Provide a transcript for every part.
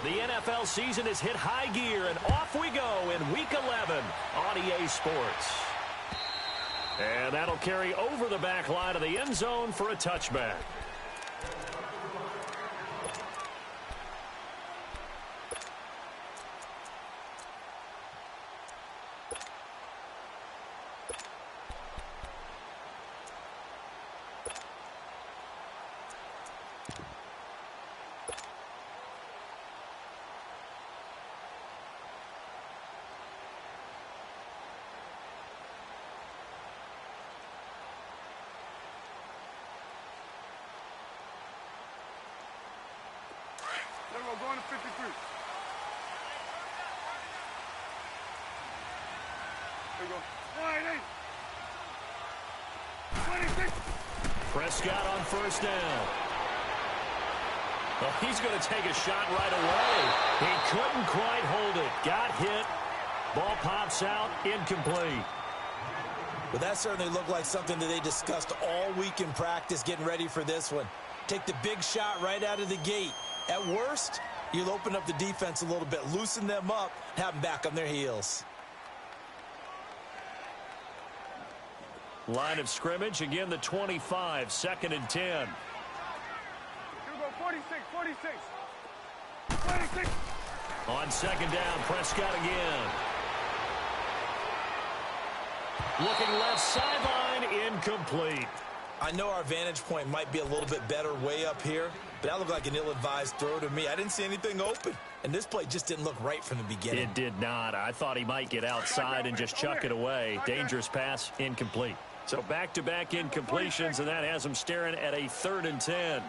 The NFL season has hit high gear, and off we go in Week 11 on EA Sports. And that'll carry over the back line of the end zone for a touchback. Going to 53. There we go. 26. Prescott on first down. Well, he's going to take a shot right away. He couldn't quite hold it. Got hit. Ball pops out. Incomplete. Well, that certainly looked like something that they discussed all week in practice getting ready for this one. Take the big shot right out of the gate. At worst, you'll open up the defense a little bit, loosen them up, have them back on their heels. Line of scrimmage, again the 25, 2nd and 10. Here we go, 46. On 2nd down, Prescott again. Looking left sideline, incomplete. I know our vantage point might be a little bit better way up here, but that looked like an ill-advised throw to me. I didn't see anything open, and this play just didn't look right from the beginning. It did not. I thought he might get outside and just chuck it away. Dangerous pass, incomplete. So back-to-back incompletions, and that has him staring at a 3rd and 10.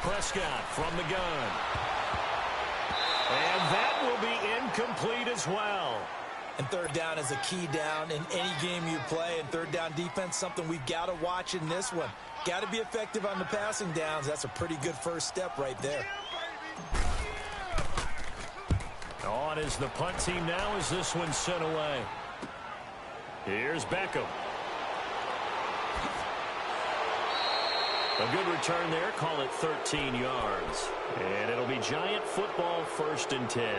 Prescott from the gun. And that will be incomplete as well. And 3rd down is a key down in any game you play. And 3rd down defense, something we've got to watch in this one. Got to be effective on the passing downs. That's a pretty good first step right there. On is the punt team now as this one's sent away. Here's Beckham. A good return there. Call it 13 yards. And it'll be Giant football, 1st and 10.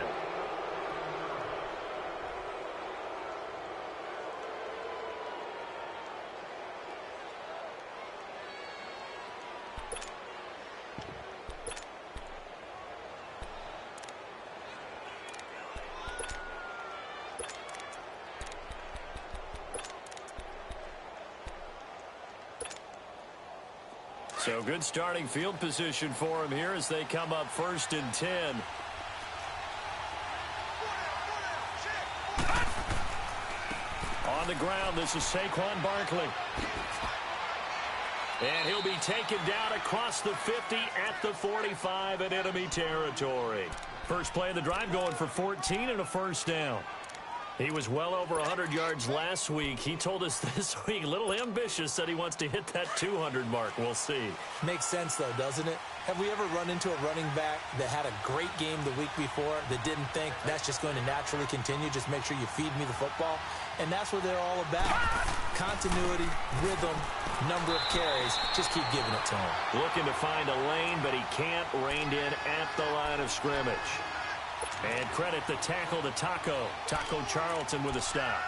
So good starting field position for him here as they come up 1st and 10. On the ground, this is Saquon Barkley. And he'll be taken down across the 50 at the 45 in enemy territory. First play of the drive going for 14 and a 1st down. He was well over 100 yards last week. He told us this week, a little ambitious, said he wants to hit that 200 mark. We'll see. Makes sense, though, doesn't it? Have we ever run into a running back that had a great game the week before that didn't think that's just going to naturally continue? Just make sure you feed me the football. And that's what they're all about. Continuity, rhythm, number of carries. Just keep giving it to him. Looking to find a lane, but he can't. Reined in at the line of scrimmage. And credit the tackle to Taco Charlton with a stop.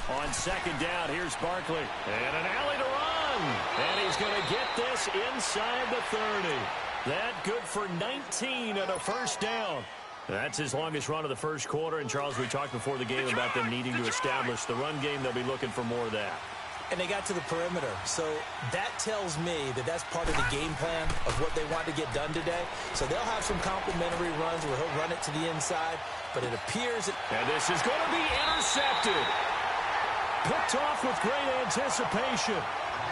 On 2nd down, here's Barkley. And an alley to run. And he's going to get this inside the 30. That good for 19 and a 1st down. That's his longest run of the first quarter. And, Charles, we talked before the game about them needing to establish the run game. They'll be looking for more of that. And they got to the perimeter. So that tells me that that's part of the game plan of what they want to get done today. So they'll have some complimentary runs where he'll run it to the inside. But it appears that... And this is going to be intercepted. Picked off with great anticipation.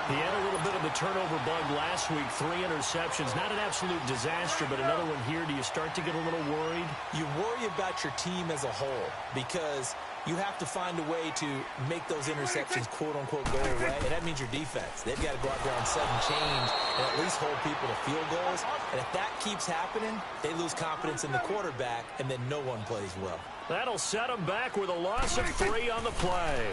He had a little bit of the turnover bug last week. 3 interceptions. Not an absolute disaster, but another one here. Do you start to get a little worried? You worry about your team as a whole because you have to find a way to make those interceptions, quote-unquote, go away, and that means your defense. They've got to go out there on sudden change and at least hold people to field goals, and if that keeps happening, they lose confidence in the quarterback, and then no one plays well. That'll set them back with a loss of 3 on the play.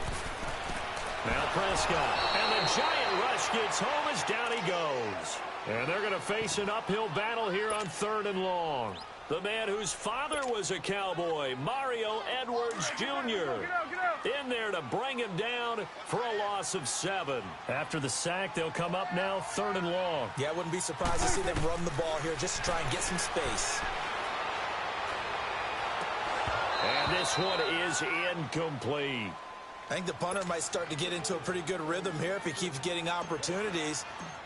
Now Prescott, and the giant rush gets home as down he goes. And they're going to face an uphill battle here on 3rd and long. The man whose father was a Cowboy, Mario Edwards Jr., in there to bring him down for a loss of 7. After the sack, they'll come up now 3rd and long. Yeah, I wouldn't be surprised to see them run the ball here just to try and get some space. And this one is incomplete. I think the punter might start to get into a pretty good rhythm here if he keeps getting opportunities.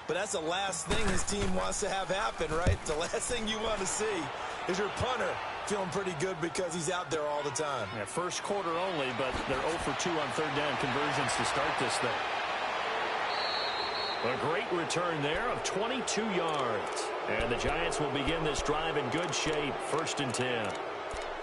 But that's the last thing his team wants to have happen, right? The last thing you want to see is your punter feeling pretty good because he's out there all the time. Yeah, first quarter only, but they're 0 for 2 on 3rd down conversions to start this thing. A great return there of 22 yards. And the Giants will begin this drive in good shape, 1st and 10.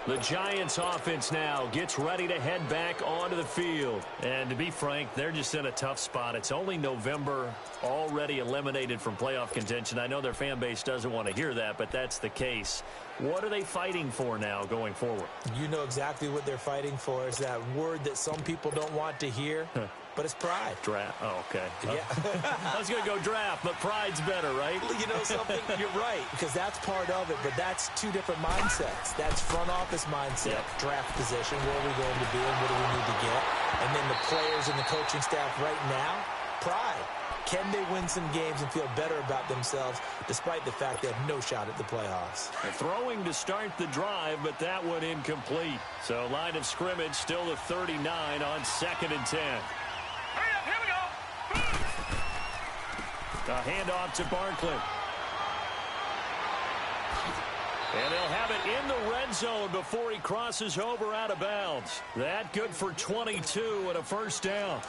The Giants offense now gets ready to head back onto the field. And to be frank, they're just in a tough spot. It's only November, already eliminated from playoff contention. I know their fan base doesn't want to hear that, but that's the case. What are they fighting for now going forward? You know exactly what they're fighting for. Is that word that some people don't want to hear. But it's pride. Draft. Oh, okay. Yeah. I was going to go draft, but pride's better, right? You know something? You're right, because that's part of it, but that's 2 different mindsets. That's front office mindset, draft position, where are we going to be and what do we need to get? And then the players and the coaching staff right now, pride. Can they win some games and feel better about themselves despite the fact they have no shot at the playoffs? They're throwing to start the drive, but that one incomplete. So line of scrimmage still the 39 on 2nd and 10. Here we go. A handoff to Barkley. And they'll have it in the red zone before he crosses over out of bounds. That good for 22 and a 1st down.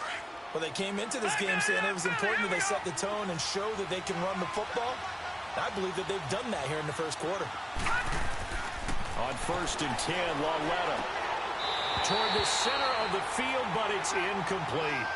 Well, they came into this game saying it was important that they set the tone and show that they can run the football. I believe that they've done that here in the 1st quarter. On 1st and 10, Lauletta toward the center of the field, but it's incomplete.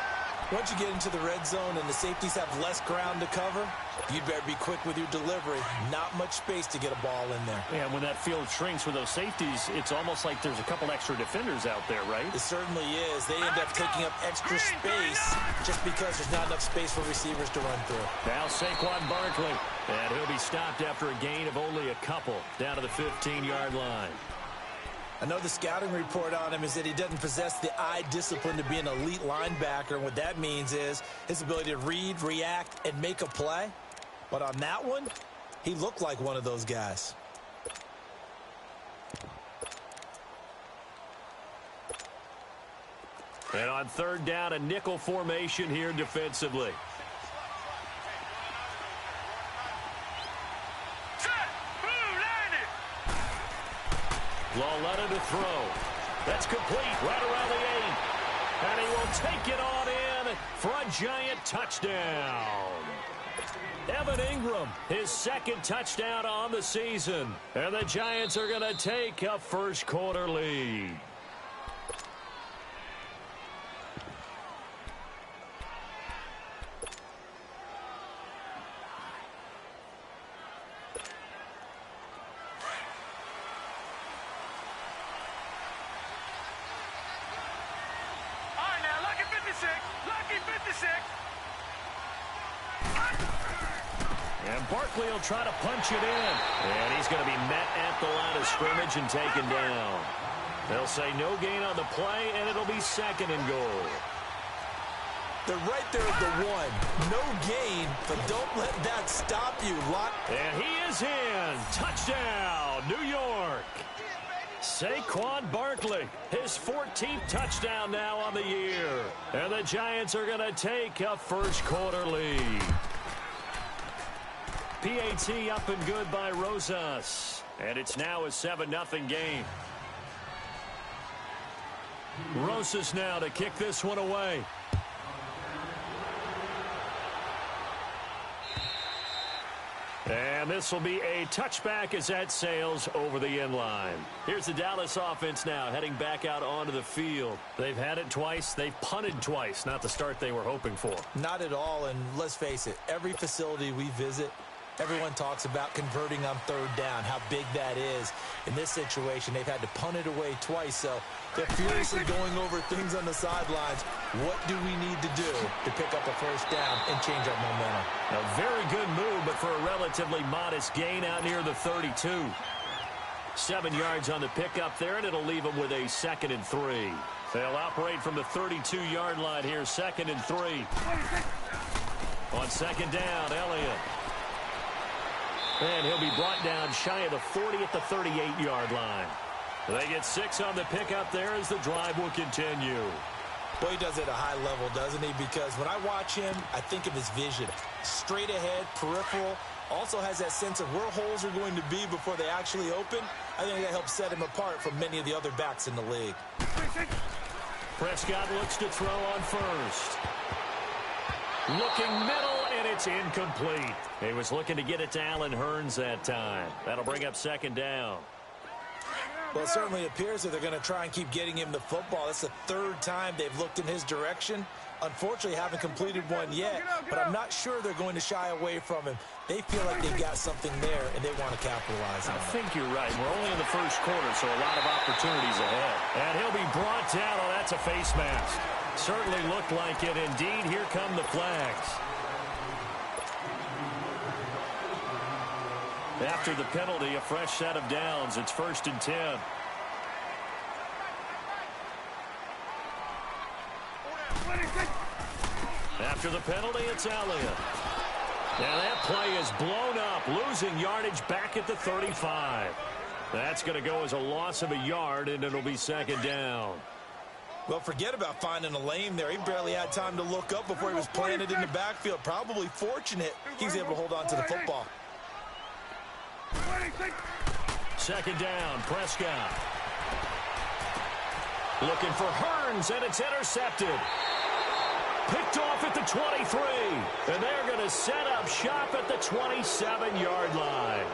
Once you get into the red zone and the safeties have less ground to cover, you better be quick with your delivery. Not much space to get a ball in there. Yeah, when that field shrinks with those safeties, it's almost like there's a couple extra defenders out there, right? It certainly is. They end up taking up extra space just because there's not enough space for receivers to run through. Now Saquon Barkley, and he'll be stopped after a gain of only a couple down to the 15-yard line. I know the scouting report on him is that he doesn't possess the eye discipline to be an elite linebacker. And what that means is his ability to read, react, and make a play. But on that one, he looked like one of those guys. And on 3rd down, a nickel formation here defensively. Lauletta to throw. That's complete right around the 8. And he will take it on in for a giant touchdown. Evan Ingram, his 2nd touchdown on the season. And the Giants are going to take a 1st quarter lead. And Barkley will try to punch it in. And he's going to be met at the line of scrimmage and taken down. They'll say no gain on the play, and it'll be 2nd and goal. They're right there at the 1. No gain, but don't let that stop you. And he is in. Touchdown, New York. Saquon Barkley, his 14th touchdown now on the year. And the Giants are going to take a 1st quarter lead. PAT up and good by Rosas. And it's now a 7-0 game. Rosas now to kick this one away. And And this will be a touchback as that sails over the end line. Here's the Dallas offense now heading back out onto the field. They've had it twice. They've punted twice. Not the start they were hoping for. Not at all, and let's face it, every facility we visit, everyone talks about converting on third down, how big that is. In this situation, they've had to punt it away twice, so they're furiously going over things on the sidelines. What do we need to do to pick up a first down and change our momentum? A very good move, but for a relatively modest gain out near the 32. 7 yards on the pickup there, and it'll leave them with a 2nd and 3. They'll operate from the 32-yard line here, 2nd and 3. On 2nd down, Elliott. And he'll be brought down shy of the 40 at the 38-yard line. They get 6 on the pickup there as the drive will continue. Well, he does it at a high level, doesn't he? Because when I watch him, I think of his vision. Straight ahead, peripheral. Also has that sense of where holes are going to be before they actually open. I think that helps set him apart from many of the other backs in the league. Prescott looks to throw on first. Looking middle, and it's incomplete. He was looking to get it to Allen Hurns that time. That'll bring up 2nd down. Well, it certainly appears that they're going to try and keep getting him the football. That's the 3rd time they've looked in his direction. Unfortunately, haven't completed one yet, but I'm not sure they're going to shy away from him. They feel like they've got something there, and they want to capitalize on it. I think you're right. We're only in the first quarter, so a lot of opportunities ahead. And he'll be brought down. Oh, that's a face mask. Certainly looked like it. Indeed, here come the flags. After the penalty, a fresh set of downs. It's 1st and 10. After the penalty, it's Elliott. Now that play is blown up, losing yardage back at the 35. That's going to go as a loss of a yard, and it'll be 2nd down. Well, forget about finding a lane there. He barely had time to look up before he was planted in the backfield. Probably fortunate he's able to hold on to the football. 2nd down, Prescott. Looking for Hurns, and it's intercepted. Picked off at the 23. And they're going to set up shop at the 27-yard line.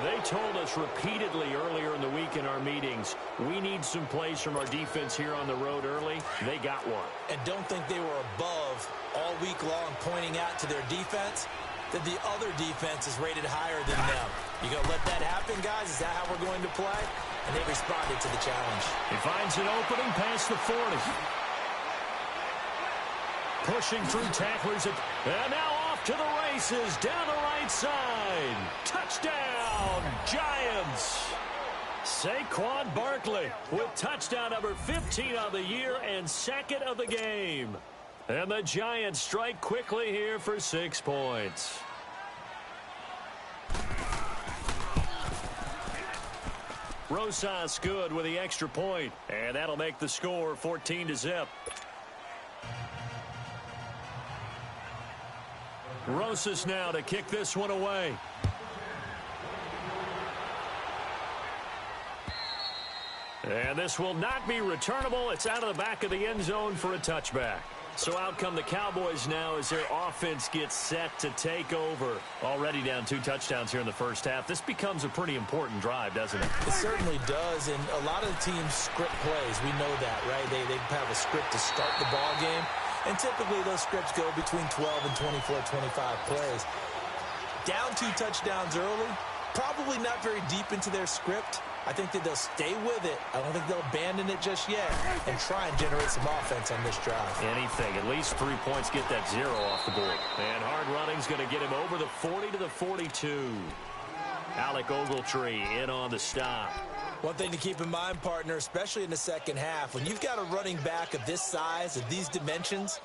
They told us repeatedly earlier in the week in our meetings, we need some plays from our defense here on the road early. They got one. And don't think they were above all week long pointing out to their defense that the other defense is rated higher than them. You going to let that happen, guys? Is that how we're going to play? And they responded to the challenge. He finds an opening past the 40. Pushing through tacklers. And now off to the races down the right side. Touchdown, Giants. Saquon Barkley with touchdown number 15 of the year and 2nd of the game. And the Giants strike quickly here for 6 points. Rosas good with the extra point, and that'll make the score 14-0. Rosas now to kick this one away. And this will not be returnable. It's out of the back of the end zone for a touchback. So out come the Cowboys now as their offense gets set to take over. Already down 2 touchdowns here in the first half. This becomes a pretty important drive, doesn't it? It certainly does, and a lot of the teams script plays. We know that, right? They have a script to start the ball game, and typically those scripts go between 12 and 24, 25 plays. Down 2 touchdowns early, probably not very deep into their script. I think that they'll stay with it. I don't think they'll abandon it just yet and try and generate some offense on this drive. Anything. At least 3 points, get that 0 off the board. And hard running's going to get him over the 40 to the 42. Alec Ogletree in on the stop. One thing to keep in mind, partner, especially in the second half, when you've got a running back of this size, of these dimensions,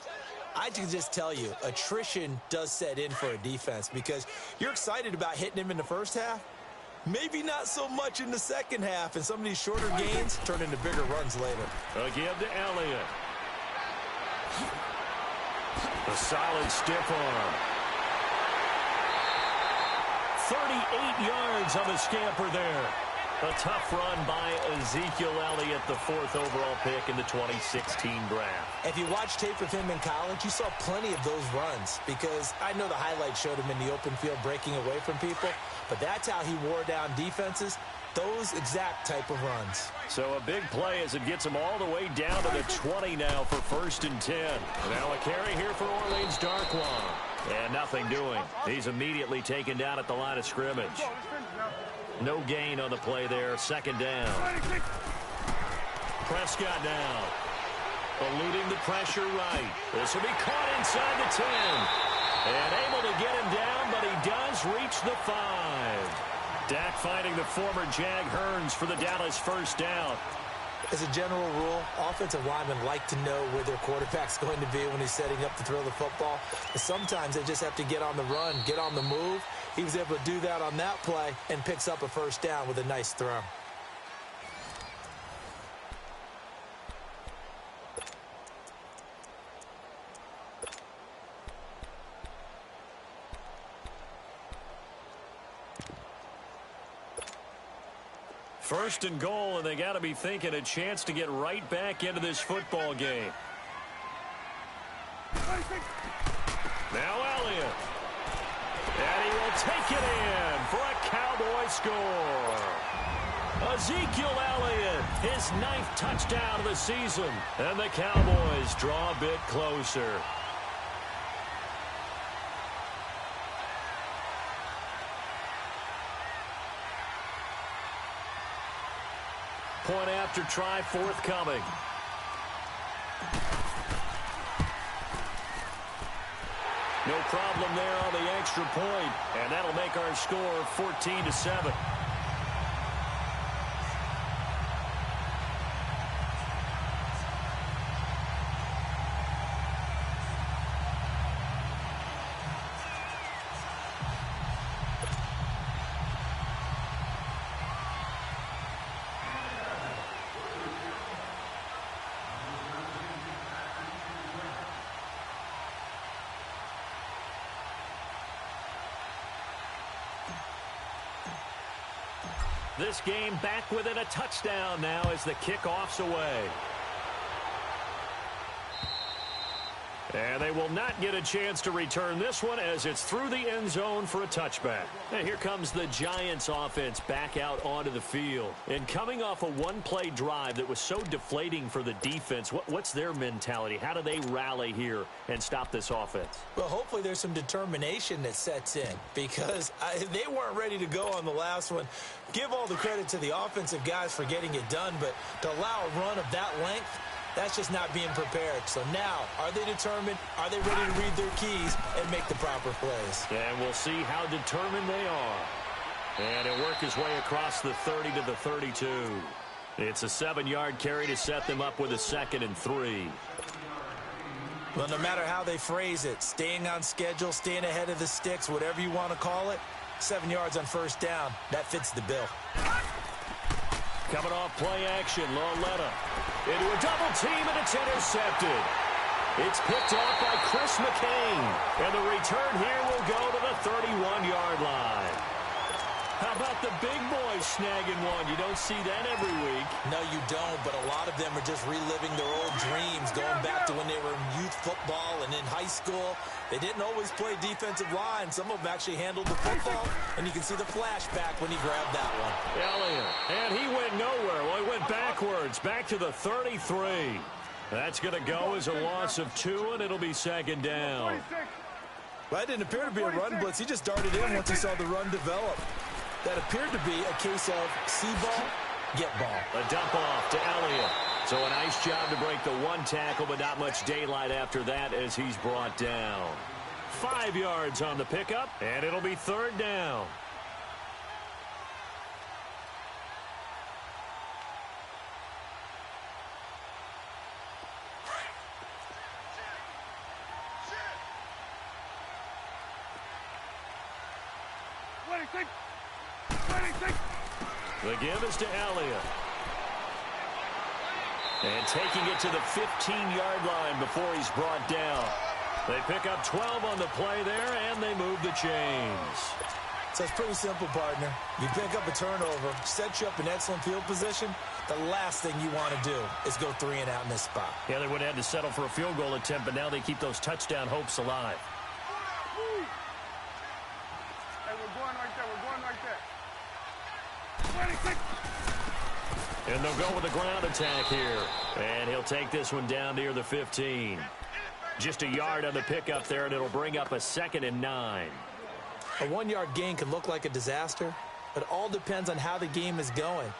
I can just tell you, attrition does set in for a defense because you're excited about hitting him in the first half. Maybe not so much in the second half, and some of these shorter gains turn into bigger runs later. Again to Elliott. A solid stiff arm. 38 yards on the scamper there. A tough run by Ezekiel Elliott, the 4th overall pick in the 2016 draft. If you watch tape of him in college, you saw plenty of those runs because I know the highlights showed him in the open field breaking away from people, but that's how he wore down defenses, those exact type of runs. So a big play as it gets him all the way down to the 20 now for 1st and 10. Now a carry here for Orleans Darkwan. And nothing doing. He's immediately taken down at the line of scrimmage. No gain on the play there. 2nd down. Prescott now. Eluding the pressure right. This will be caught inside the 10. And able to get him down, but he does reach the 5. Dak finding the former Jag Hearns for the Dallas 1st down. As a general rule, offensive linemen like to know where their quarterback's going to be when he's setting up to throw the football. But sometimes they just have to get on the run, get on the move. He was able to do that on that play and picks up a 1st down with a nice throw. First and goal, and they got to be thinking a chance to get right back into this football game. Now Elliott. And he will take it in for a Cowboy score. Ezekiel Elliott, his 9th touchdown of the season. And the Cowboys draw a bit closer. Point after try forthcoming. No problem there on the extra point, and that'll make our score 14-7. This game back within a touchdown now as the kickoff's away. And they will not get a chance to return this one as it's through the end zone for a touchback. And here comes the Giants offense back out onto the field. And coming off a one-play drive that was so deflating for the defense, what's their mentality? How do they rally here and stop this offense? Well, hopefully there's some determination that sets in because they weren't ready to go on the last one. Give all the credit to the offensive guys for getting it done, but to allow a run of that length, that's just not being prepared. So now, are they determined? Are they ready to read their keys and make the proper plays? And we'll see how determined they are. And it'll work his way across the 30 to the 32. It's a 7-yard carry to set them up with a 2nd and 3. Well, no matter how they phrase it, staying on schedule, staying ahead of the sticks, whatever you want to call it, 7 yards on 1st down, that fits the bill. Coming off play action, Loletta into a double team, and it's intercepted. It's picked off by Chris McCain, and the return here will go to the 31-yard line. How about the big boys snagging one? You don't see that every week. No, you don't, but a lot of them are just reliving their old dreams, going back to when they were in youth football and in high school. They didn't always play defensive line. Some of them actually handled the football, and you can see the flashback when he grabbed that one. Elliott, and he went nowhere. Well, he went backwards, back to the 33. That's going to go as a loss of 2, and it'll be 2nd down. Well, that didn't appear to be a run blitz. He just darted in once he saw the run develop. That appeared to be a case of see ball, get ball. A dump off to Elliott. So a nice job to break the one tackle, but not much daylight after that as he's brought down. 5 yards on the pickup, and it'll be 3rd down. The give is to Elliott. And taking it to the 15-yard line before he's brought down. They pick up 12 on the play there, and they move the chains. So it's pretty simple, partner. You pick up a turnover, set you up in excellent field position. The last thing you want to do is go 3 and out in this spot. Yeah, they would have had to settle for a field goal attempt, but now they keep those touchdown hopes alive. Hey, we're going right there. We're going right there. 26. And they'll go with a ground attack here. And he'll take this one down near the 15. Just a yard on the pickup there, and it'll bring up a 2nd and 9. A 1-yard gain can look like a disaster, but it all depends on how the game is going.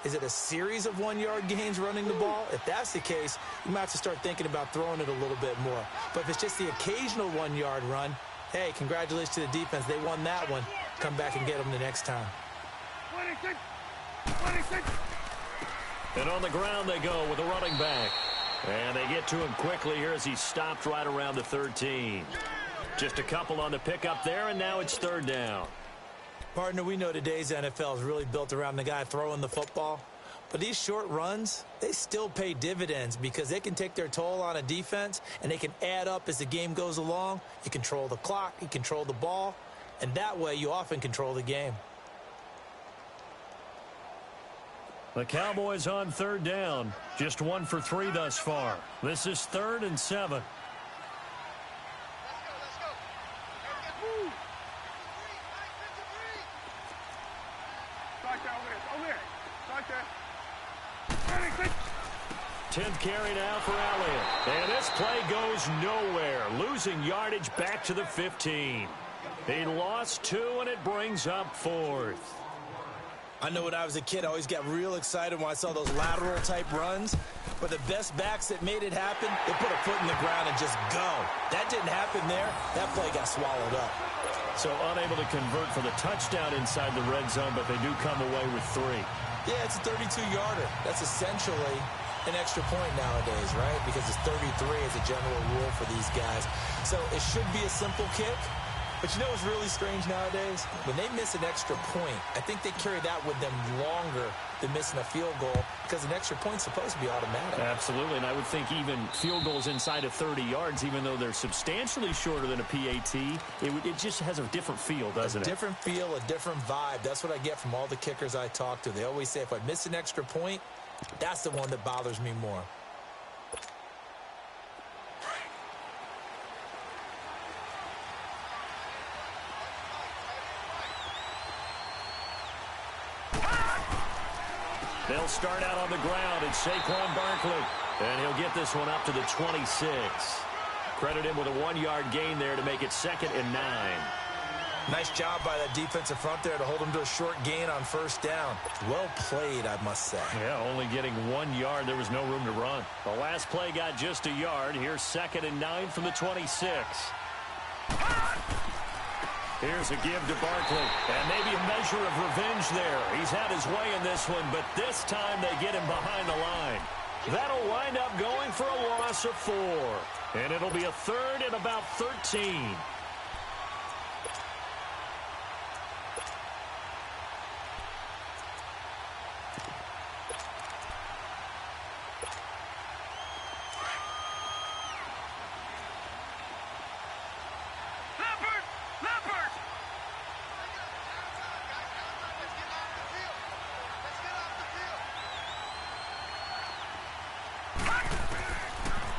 Is it a series of 1-yard gains running the ball? If that's the case, you might have to start thinking about throwing it a little bit more. But if it's just the occasional 1-yard run, hey, congratulations to the defense. They won that one. Come back and get them the next time. 26. 26. And on the ground they go with a running back. And they get to him quickly here as he stopped right around the 13. Just a couple on the pickup there, and now it's 3rd down. Partner, we know today's NFL is really built around the guy throwing the football. But these short runs, they still pay dividends because they can take their toll on a defense, and they can add up as the game goes along. You control the clock, you control the ball, and that way you often control the game. The Cowboys on 3rd down. Just 1 for 3 thus far. This is 3rd and 7. Start there, over there. Start there. 26. 10th carry now for Elliott. And this play goes nowhere. Losing yardage back to the 15. He lost 2, and it brings up 4th. I know when I was a kid, I always got real excited when I saw those lateral-type runs. But the best backs that made it happen, they put a foot in the ground and just go. That didn't happen there. That play got swallowed up. So unable to convert for the touchdown inside the red zone, but they do come away with 3. Yeah, it's a 32-yarder. That's essentially an extra point nowadays, right? Because it's 33 as a general rule for these guys. So it should be a simple kick. But you know what's really strange nowadays? When they miss an extra point, I think they carry that with them longer than missing a field goal because an extra point's supposed to be automatic. Absolutely, and I would think even field goals inside of 30 yards, even though they're substantially shorter than a PAT, it just has a different feel, doesn't it? A different feel, a different vibe. That's what I get from all the kickers I talk to. They always say if I miss an extra point, that's the one that bothers me more. They'll start out on the ground. It's Saquon Barkley. And he'll get this one up to the 26. Credit him with a 1-yard gain there to make it 2nd and 9. Nice job by that defensive front there to hold him to a short gain on 1st down. Well played, I must say. Yeah, only getting 1 yard. There was no room to run. The last play got just a yard. Here's 2nd and 9 from the 26. Here's a give to Barkley, and maybe a measure of revenge there. He's had his way in this one, but this time they get him behind the line. That'll wind up going for a loss of 4, and it'll be a 3rd and about 13.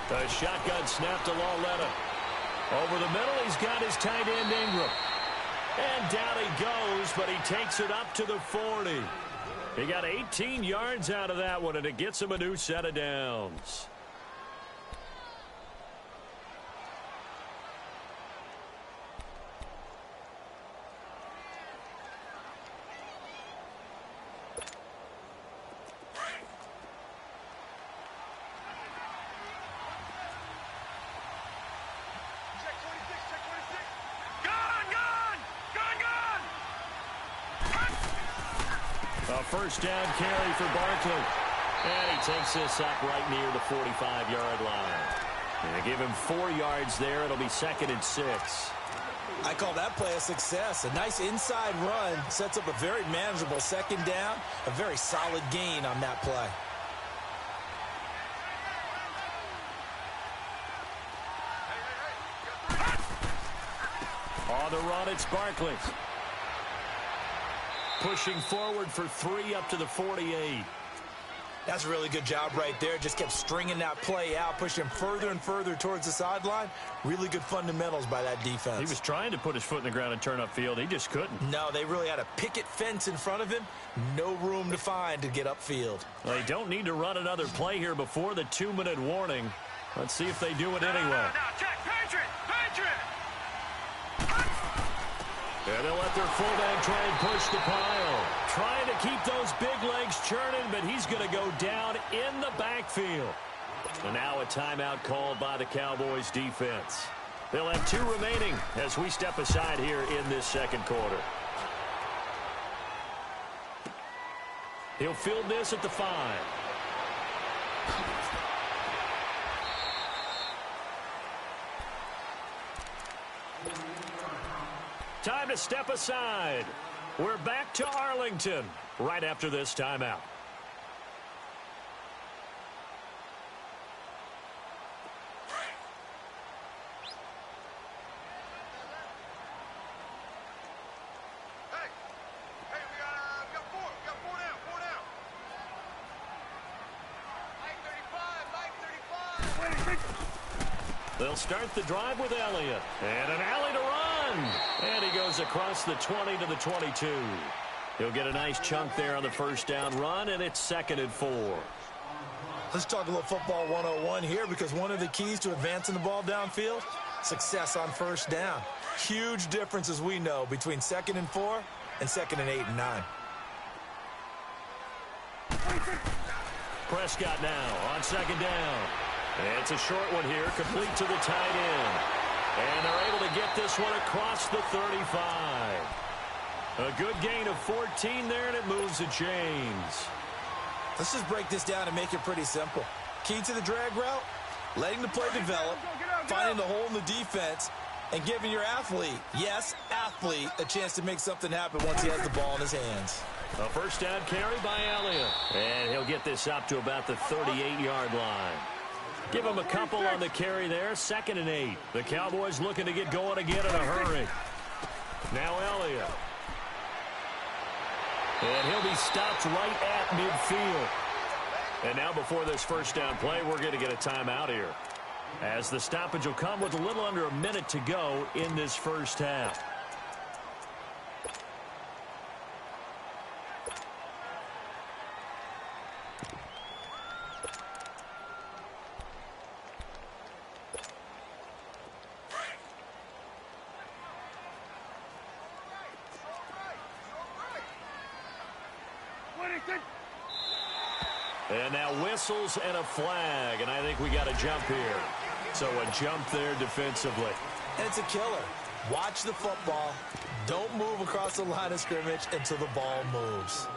The shotgun snap to Lawletta. Over the middle, he's got his tight end Ingram. And down he goes, but he takes it up to the 40. He got 18 yards out of that one, and it gets him a new set of downs. A 1st down carry for Barkley. And he takes this up right near the 45-yard line. And they give him 4 yards there. It'll be 2nd and 6. I call that play a success. A nice inside run sets up a very manageable 2nd down. A very solid gain on that play. On the run, it's Barkley. pushing forward for 3 up to the 48. That's a really good job right there. Just kept stringing that play out, pushing further and further towards the sideline. Really good fundamentals by that defense. He was trying to put his foot in the ground and turn upfield. He just couldn't. No, they really had a picket fence in front of him. No room to find to get upfield. Well, they don't need to run another play here before the 2-minute warning. Let's see if they do it anyway. Now, check. Patriot! And they'll let their fullback try and push the pile. Trying to keep those big legs churning, but he's going to go down in the backfield. And now a timeout called by the Cowboys defense. They'll have 2 remaining as we step aside here in this second quarter. He'll field this at the 5. Time to step aside. We're back to Arlington right after this timeout. Hey, we got 4. We got 4 down. 4 down. Line 35. Line 35. They'll start the drive with Elliott. And an alley to run. And he goes across the 20 to the 22. He'll get a nice chunk there on the first down run, and it's 2nd and 4. Let's talk a little football 101 here, because one of the keys to advancing the ball downfield, success on first down. Huge difference, as we know, between 2nd and 4 and 2nd and 8 and 9. Prescott now on 2nd down. And it's a short one here, complete to the tight end. And they're able to get this one across the 35. A good gain of 14 there, and it moves the chains. Let's just break this down and make it pretty simple. Key to the drag route, letting the play develop, finding the hole in the defense, and giving your athlete, yes, athlete, a chance to make something happen once he has the ball in his hands. A first down carry by Elliott. And he'll get this up to about the 38-yard line. Give him a couple on the carry there. 2nd and 8. The Cowboys looking to get going again in a hurry. Now Elliott. And he'll be stopped right at midfield. And now before this first down play, we're going to get a timeout here, as the stoppage will come with a little under a minute to go in this first half. And now whistles and a flag, and I think we got a jump here. So a jump there defensively. And it's a killer. Watch the football. Don't move across the line of scrimmage until the ball moves.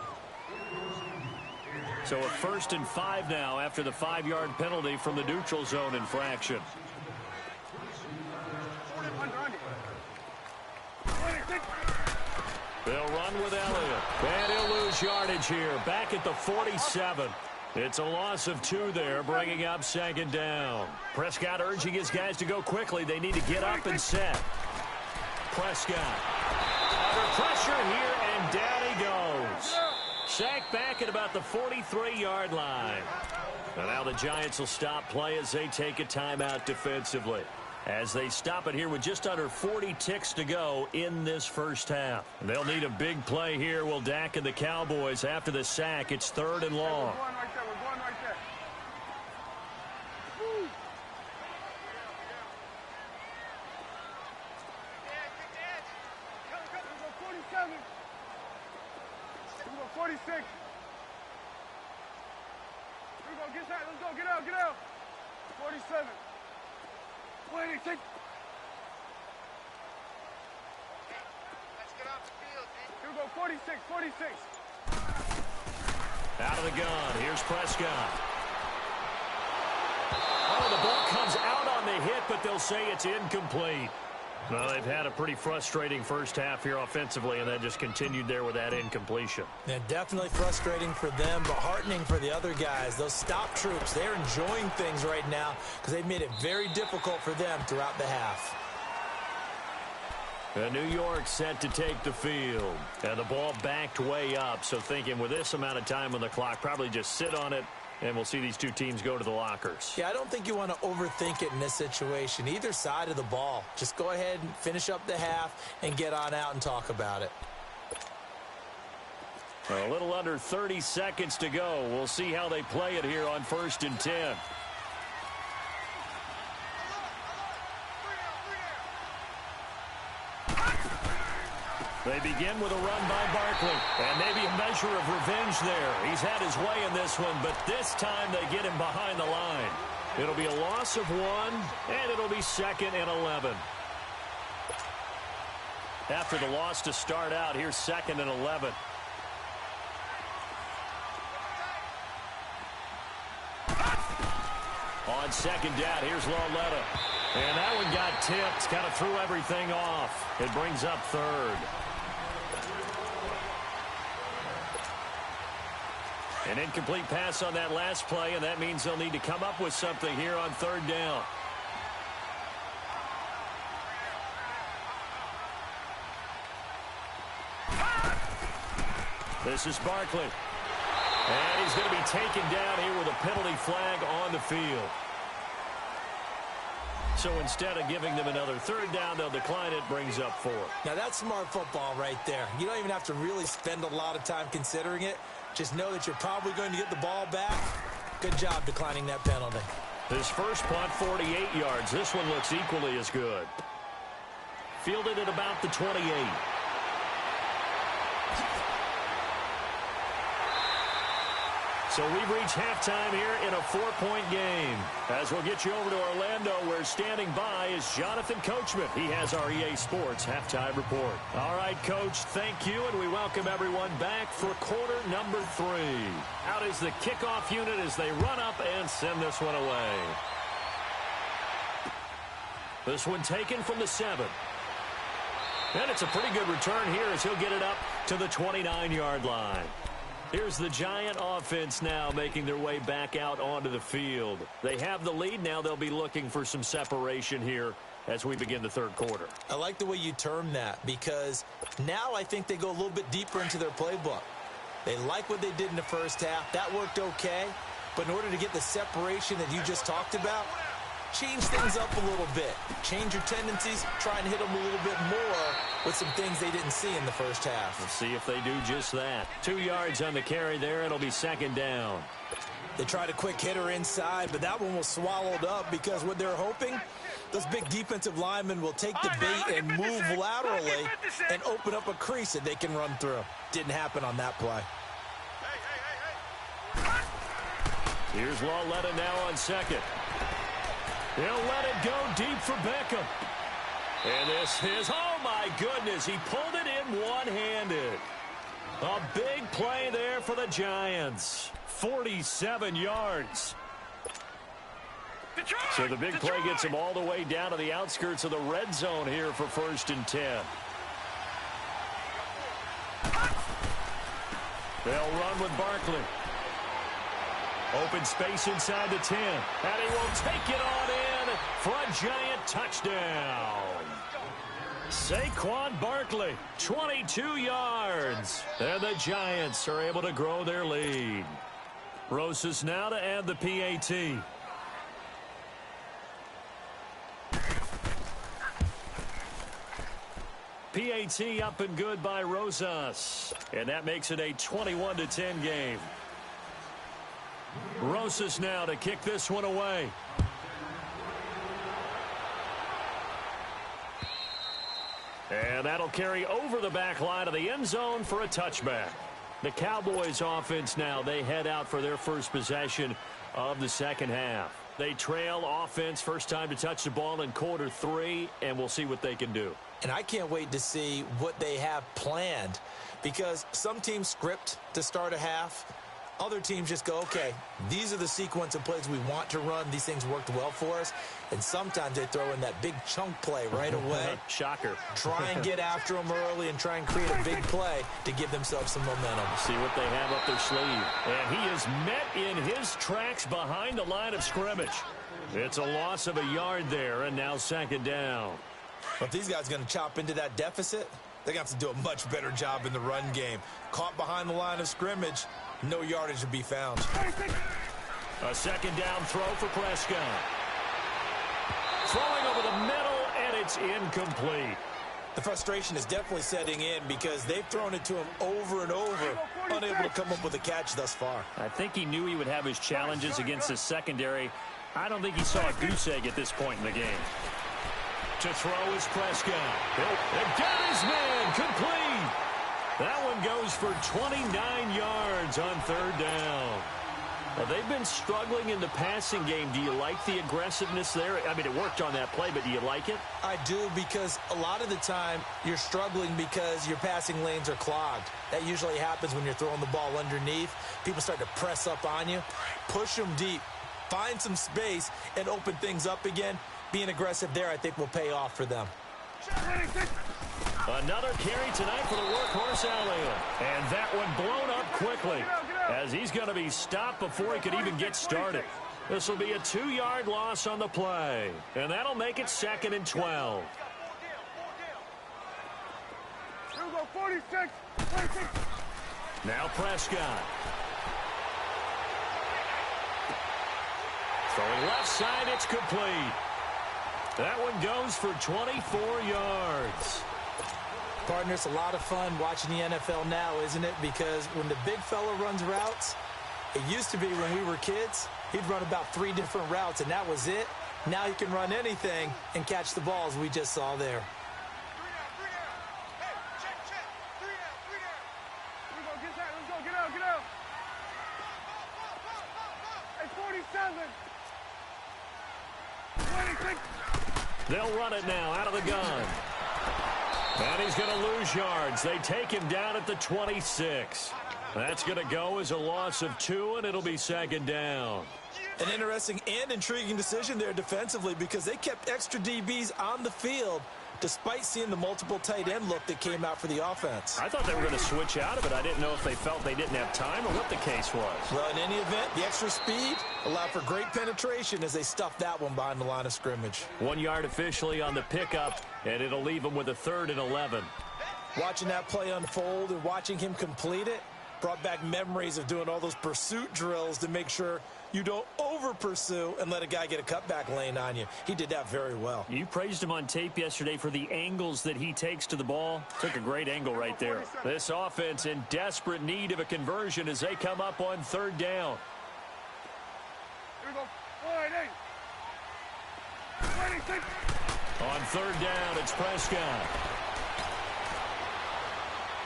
So a 1st and 5 now after the 5-yard penalty from the neutral zone infraction. They'll run with Elliott. And he'll lose yardage here. Back at the 47. It's a loss of 2 there, bringing up 2nd down. Prescott urging his guys to go quickly. They need to get up and set. Prescott under pressure here, and down he goes. Sacked back at about the 43-yard line. And now the Giants will stop play as they take a timeout defensively, as they stop it here with just under 40 ticks to go in this first half. And they'll need a big play here, will Dak and the Cowboys. After the sack, it's 3rd and long. We're going right there. We're going right there. Woo. Go 47. We go 46. We go get that. Let's go. Get out. Get out. 47. 26. Let's get off the field, man. Here we go, 46, 46. Out of the gun, here's Prescott. Oh, the ball comes out on the hit, but they'll say it's incomplete. Well, they've had a pretty frustrating first half here offensively, and then just continued there with that incompletion. Yeah, definitely frustrating for them, but heartening for the other guys. Those stop troops, they're enjoying things right now because they've made it very difficult for them throughout the half. And New York set to take the field. And the ball backed way up. So thinking with this amount of time on the clock, probably just sit on it, and we'll see these two teams go to the lockers. Yeah, I don't think you want to overthink it in this situation. Either side of the ball. Just go ahead and finish up the half and get on out and talk about it. A little under 30 seconds to go. We'll see how they play it here on 1st and 10. They begin with a run by Barkley. And maybe a measure of revenge there. He's had his way in this one, but this time they get him behind the line. It'll be a loss of 1, and it'll be 2nd and 11. After the loss to start out, here's 2nd and 11. On 2nd down, here's LewDaRemySipper. And that one got tipped, kind of threw everything off. It brings up 3rd. An incomplete pass on that last play, and that means they'll need to come up with something here on 3rd down. This is Barkley. And he's going to be taken down here with a penalty flag on the field. So instead of giving them another 3rd down, they'll decline it, brings up 4. Now that's smart football right there. You don't even have to really spend a lot of time considering it. Just know that you're probably going to get the ball back. Good job declining that penalty. His first punt, 48 yards. This one looks equally as good. Fielded at about the 28. So we've reached halftime here in a 4-point game. As we'll get you over to Orlando, where standing by is Jonathan Coachman. He has our EA Sports halftime report. All right, Coach, thank you, and we welcome everyone back for quarter number 3. Out is the kickoff unit as they run up and send this one away. This one taken from the 7. And it's a pretty good return here as he'll get it up to the 29-yard line. Here's the Giant offense now making their way back out onto the field. They have the lead. Now they'll be looking for some separation here as we begin the 3rd quarter. I like the way you term that, because now I think they go a little bit deeper into their playbook. They like what they did in the first half. That worked okay. But in order to get the separation that you just talked about, change things up a little bit. Change your tendencies. Try and hit them a little bit more with some things they didn't see in the first half. Let's see if they do just that. 2 yards on the carry there. It'll be 2nd down. They tried a quick hitter inside, but that one was swallowed up because what they're hoping, those big defensive linemen will take the bait and move laterally and open up a crease that they can run through. Didn't happen on that play. Here's LewDaRemySipper now on 2nd. He'll let it go deep for Beckham. And this is, oh my goodness, he pulled it in one-handed. A big play there for the Giants. 47 yards. So the big play gets him all the way down to the outskirts of the red zone here for 1st and 10. They'll run with Barkley. Open space inside the 10. And he will take it on in for a Giant touchdown. Saquon Barkley, 22 yards. And the Giants are able to grow their lead. Rosas now to add the PAT. PAT up and good by Rosas. And that makes it a 21-10 game. Rosas now to kick this one away. And that'll carry over the back line of the end zone for a touchback. The Cowboys offense now, they head out for their first possession of the 2nd half. They trail offense, first time to touch the ball in quarter 3, and we'll see what they can do. And I can't wait to see what they have planned, because some teams script to start a half. Other teams just go, okay, these are the sequence of plays we want to run. These things worked well for us. And sometimes they throw in that big chunk play right away. Shocker. Try and get after them early and try and create a big play to give themselves some momentum. See what they have up their sleeve. And he is met in his tracks behind the line of scrimmage. It's a loss of a yard there, and now 2nd down. Well, if these guys are going to chop into that deficit, they're going to have to do a much better job in the run game. Caught behind the line of scrimmage, no yardage to be found. A second down throw for Prescott. Throwing over the middle, and it's incomplete. The frustration is definitely setting in because they've thrown it to him over and over, unable to come up with a catch thus far. I think he knew he would have his challenges against the secondary. I don't think he saw a goose egg at this point in the game. To throw is Prescott. He'll get his man complete. That one goes for 29 yards on third down. Well, they've been struggling in the passing game. Do you like the aggressiveness there? I mean, it worked on that play, but do you like it? I do, because a lot of the time you're struggling because your passing lanes are clogged. That usually happens when you're throwing the ball underneath. People start to press up on you. Push them deep. Find some space and open things up again. Being aggressive there, I think, will pay off for them. Another carry tonight for the workhorse Elliott. And that one blown up quickly as he's going to be stopped before he could even get started. This will be a 2-yard loss on the play. And that'll make it 2nd and 12. Here we go, 46. 46. Now Prescott. Throwing left side, it's complete. That one goes for 24 yards. Partner, it's a lot of fun watching the NFL now, isn't it? Because when the big fella runs routes, it used to be when we were kids, he'd run about 3 different routes, and that was it. Now he can run anything and catch the balls we just saw there. 3 out. Hey, check. 3 out. Here we go, get that. Let's go, get out. Hey, 47. 26. They'll run it now out of the gun. And he's going to lose yards. They take him down at the 26. That's going to go as a loss of 2, and it'll be 2nd down. An interesting and intriguing decision there defensively, because they kept extra DBs on the field despite seeing the multiple tight end look that came out for the offense. I thought they were going to switch out of it. I didn't know if they felt they didn't have time or what the case was. Well, in any event, the extra speed allowed for great penetration as they stuffed that one behind the line of scrimmage. 1 yard officially on the pickup, and it'll leave them with a 3rd and 11. Watching that play unfold and watching him complete it brought back memories of doing all those pursuit drills to make sure you don't over-pursue and let a guy get a cutback lane on you. He did that very well. You praised him on tape yesterday for the angles that he takes to the ball. Took a great angle right there. This offense in desperate need of a conversion as they come up on 3rd down. Here we go, 26. On 3rd down, it's Prescott.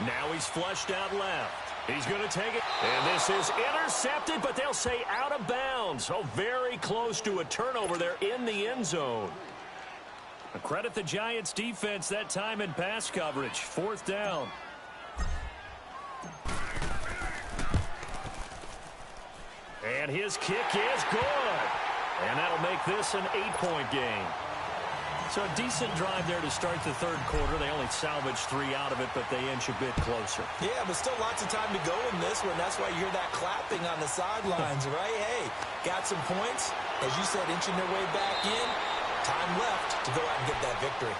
Now he's flushed out left. He's going to take it. And this is intercepted, but they'll say out of bounds. Oh, very close to a turnover there in the end zone. Credit the Giants defense that time in pass coverage. 4th down. And his kick is good. And that'll make this an 8-point game. So a decent drive there to start the 3rd quarter. They only salvaged 3 out of it, but they inch a bit closer. Yeah, but still lots of time to go in this one. That's why you hear that clapping on the sidelines, right? Hey, got some points. As you said, inching their way back in. Time left to go out and get that victory.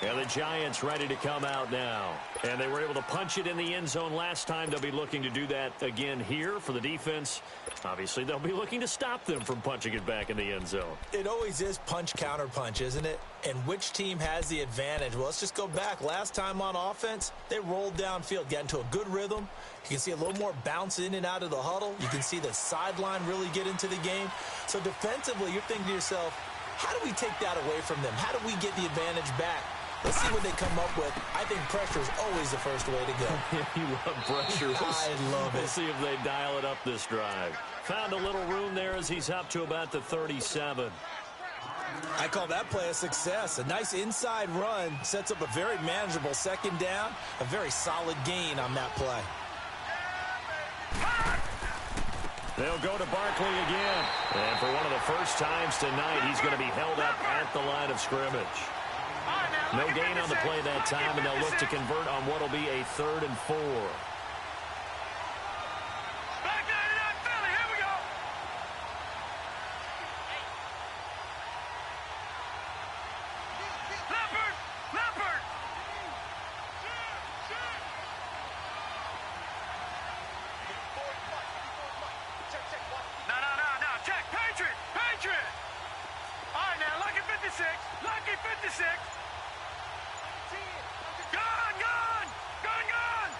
And the Giants ready to come out now. And they were able to punch it in the end zone last time. They'll be looking to do that again here for the defense. Obviously, they'll be looking to stop them from punching it back in the end zone. It always is punch, counter punch, isn't it? And which team has the advantage? Well, let's just go back. Last time on offense, they rolled downfield, got into a good rhythm. You can see a little more bounce in and out of the huddle. You can see the sideline really get into the game. So defensively, you're thinking to yourself, how do we take that away from them? How do we get the advantage back? Let's see what they come up with. I think pressure is always the first way to go. You love pressure. I love it. We'll see if they dial it up this drive. Found a little room there as he's up to about the 37. I call that play a success. A nice inside run sets up a very manageable 2nd down. A very solid gain on that play. They'll go to Barkley again. And for one of the first times tonight, he's going to be held up at the line of scrimmage. No gain on the play that time, and they'll look to convert on what will be a 3rd and 4. Back 99 Philly, here we go. Left 26. Gone, gone, gone, gone.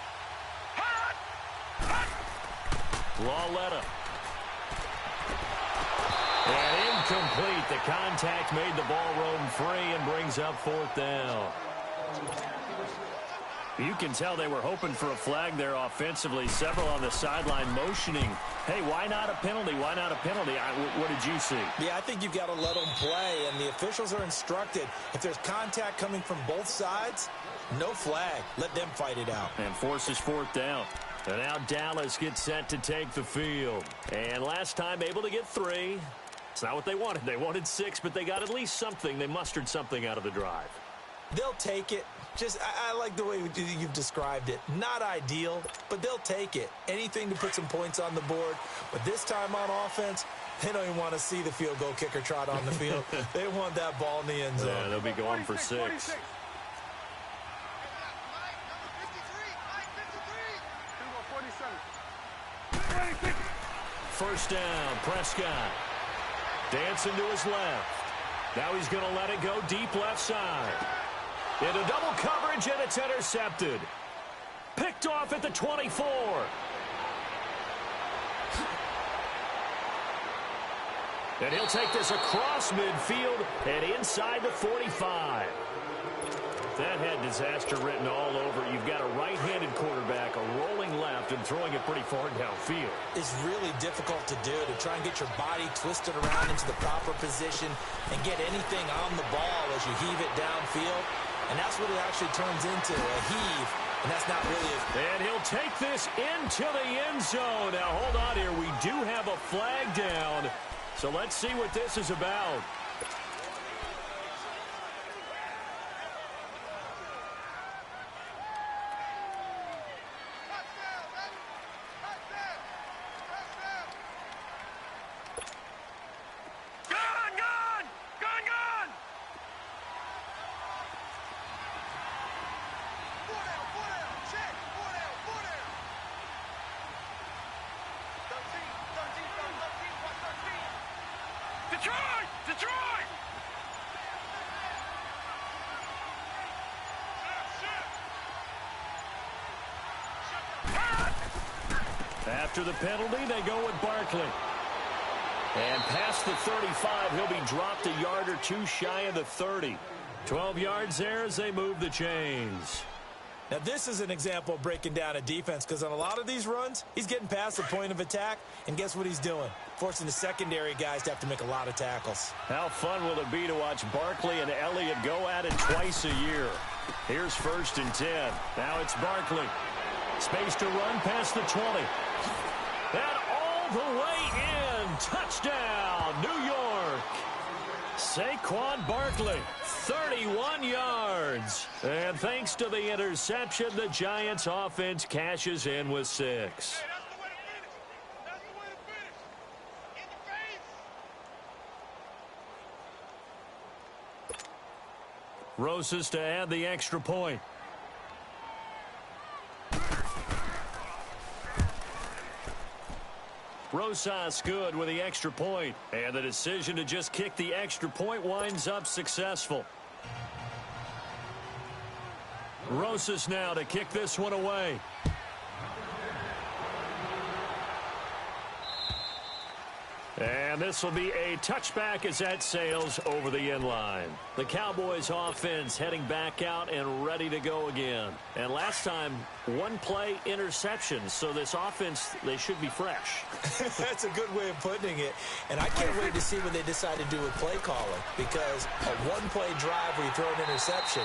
Hot, hot. Lawletta. And incomplete. The contact made the ball roam free and brings up fourth down. You can tell they were hoping for a flag there offensively. Several on the sideline motioning. Hey, why not a penalty? Why not a penalty? What did you see? Yeah, I think you've got to let them play, and the officials are instructed. If there's contact coming from both sides, no flag. Let them fight it out. And forces fourth down. And now Dallas gets set to take the field. And last time able to get 3. It's not what they wanted. They wanted 6, but they got at least something. They mustered something out of the drive. They'll take it. I like the way you've described it. Not ideal, but they'll take it. Anything to put some points on the board. But this time on offense, they don't even want to see the field goal kicker trot on the field. They want that ball in the end zone. Yeah, they'll be going 46, for 6. 46. First down, Prescott. Dancing to his left. Now he's going to let it go deep left side. Into double coverage, and it's intercepted. Picked off at the 24. And he'll take this across midfield and inside the 45. That had disaster written all over. You've got a right-handed quarterback, a rolling left, and throwing it pretty far downfield. It's really difficult to do, to try and get your body twisted around into the proper position and get anything on the ball as you heave it downfield. And that's what it actually turns into, a heave. And that's not really And he'll take this into the end zone. Now, hold on here. We do have a flag down. So let's see what this is about. After the penalty, they go with Barkley. And past the 35, he'll be dropped a yard or 2 shy of the 30. 12 yards there as they move the chains. Now, this is an example of breaking down a defense, because on a lot of these runs, he's getting past the point of attack, and guess what he's doing? Forcing the secondary guys to have to make a lot of tackles. How fun will it be to watch Barkley and Elliott go at it twice a year? Here's 1st and 10. Now it's Barkley. Space to run past the 20. And all the way in. Touchdown, New York. Saquon Barkley, 31 yards. And thanks to the interception, the Giants offense cashes in with 6. Rosas to add the extra point. Rosas good with the extra point. And the decision to just kick the extra point winds up successful. Rosas now to kick this one away. And this will be a touchback as that sails over the end line. The Cowboys offense heading back out and ready to go again. And last time, 1 play interception. So this offense, they should be fresh. That's a good way of putting it. And I can't wait to see what they decide to do with play calling, because a 1-play drive where you throw an interception,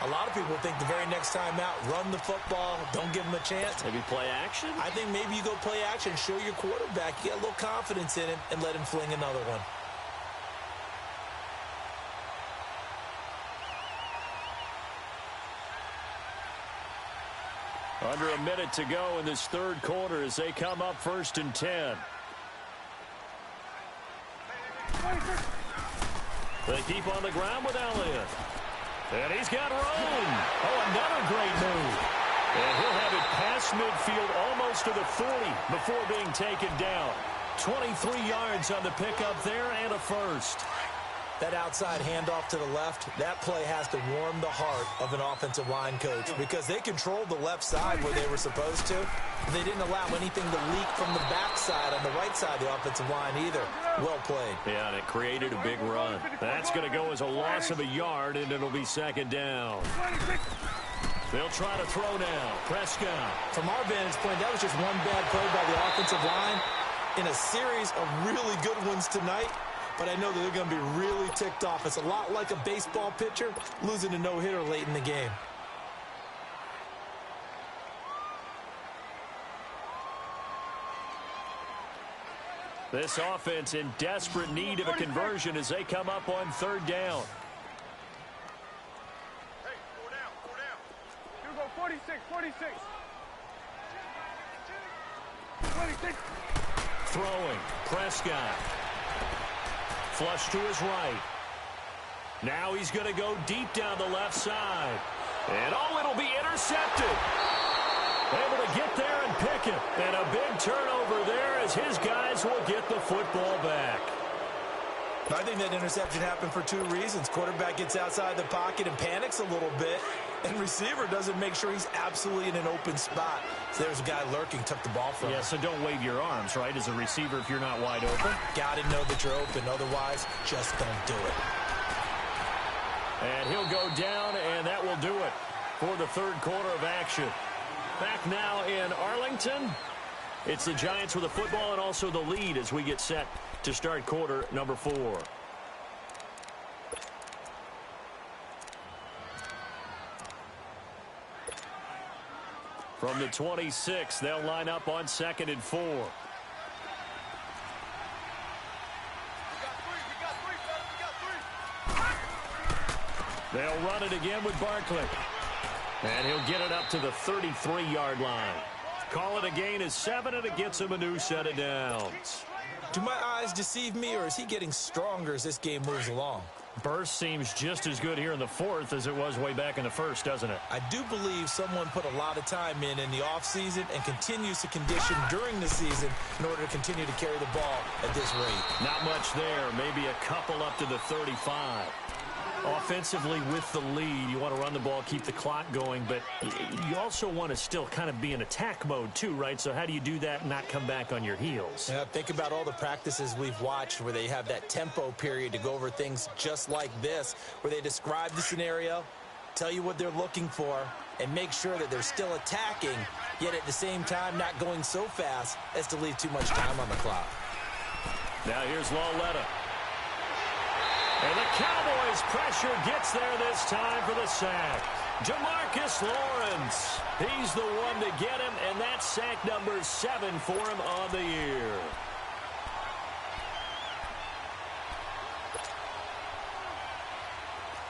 a lot of people think the very next time out, run the football, don't give them a chance. Maybe play action? I think maybe you go play action, show your quarterback, you get a little confidence in him, and let him fling another one. Under a minute to go in this 3rd quarter as they come up 1st and 10. They keep on the ground with Elliott. And he's got room. Oh, another great move. And he'll have it past midfield almost to the 40 before being taken down. 23 yards on the pickup there and a first. That outside handoff to the left, that play has to warm the heart of an offensive line coach because they controlled the left side where they were supposed to. They didn't allow anything to leak from the backside on the right side of the offensive line either. Well played. Yeah, and it created a big run. That's going to go as a loss of a yard, and it'll be second down. They'll try to throw now. Prescott. From our vantage point, that was just one bad play by the offensive line in a series of really good ones tonight. But I know that they're going to be really ticked off. It's a lot like a baseball pitcher losing a no-hitter late in the game. This offense in desperate need of a conversion as they come up on third down. Hey, 4 down, 4 down. You go 46, 46. 26. Throwing. Prescott. Flush to his right. Now he's going to go deep down the left side. And it'll be intercepted. Able to get there and pick it. And a big turnover there as his guys will get the football back. I think that interception happened for two reasons. Quarterback gets outside the pocket and panics a little bit, and receiver doesn't make sure he's absolutely in an open spot. So there's a guy lurking, took the ball from him. Yeah, so don't wave your arms, right, as a receiver if you're not wide open. Got to know that you're open. Otherwise, just don't do it. And he'll go down, and that will do it for the third quarter of action. Back now in Arlington. It's the Giants with the football and also the lead as we get set to start quarter number 4. From the 26, they'll line up on 2nd and 4. We got 3, They'll run it again with Barkley. And he'll get it up to the 33-yard line. Call it a gain of 7, and it gets him a new set of downs. Do my eyes deceive me, or is he getting stronger as this game moves along? Burst seems just as good here in the 4th as it was way back in the 1st, doesn't it? I do believe someone put a lot of time in the offseason and continues to condition during the season in order to continue to carry the ball at this rate. Not much there. Maybe a couple up to the 35. Offensively with the lead, you want to run the ball, keep the clock going, but you also want to still kind of be in attack mode too, right? So how do you do that and not come back on your heels? Yeah, think about all the practices we've watched where they have that tempo period to go over things just like this, where they describe the scenario, tell you what they're looking for, and make sure that they're still attacking, yet at the same time not going so fast as to leave too much time on the clock. Now here's Lauletta. And the Cowboys' pressure gets there this time for the sack. Jamarcus Lawrence. He's the one to get him, and that's sack number 7 for him on the year.